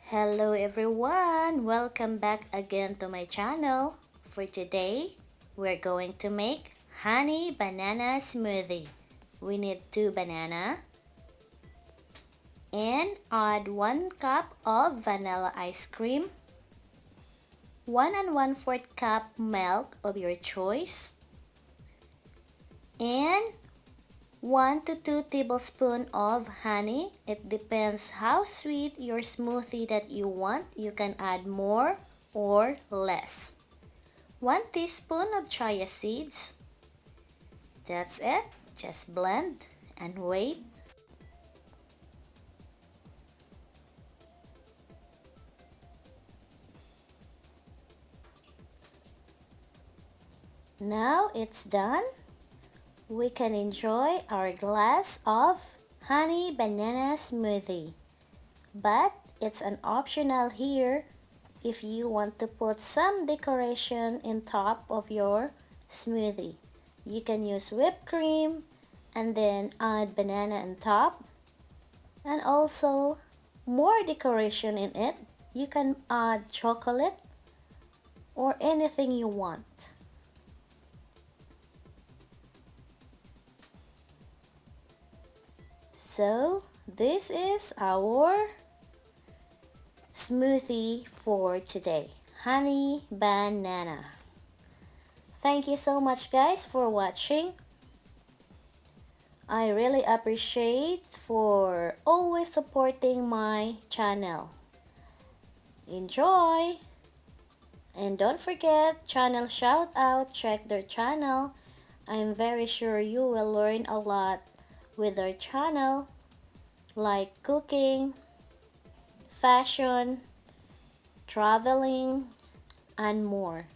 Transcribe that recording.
Hello everyone! Welcome back again to my channel. For today, we're going to make honey banana smoothie. We need 2 banana and add 1 cup of vanilla ice cream, 1 and 1/4 cup milk of your choice, and 1 to 2 tablespoons of honey. It depends how sweet your smoothie that you want. You can add more or less. 1 teaspoon of chia seeds. That's it. Just blend and wait. Now it's done. We can enjoy our glass of honey banana smoothie. But it's an optional here if you want to put some decoration in top of your smoothie. You can use whipped cream and then add banana on top, and also more decoration in it. You can add chocolate or anything you want. So this is our smoothie for today, honey banana. Thank you so much guys for watching. I really appreciate for always supporting my channel. Enjoy! And don't forget, channel shout out, check their channel. I'm very sure you will learn a lot with their channel, like cooking, fashion, traveling, and more.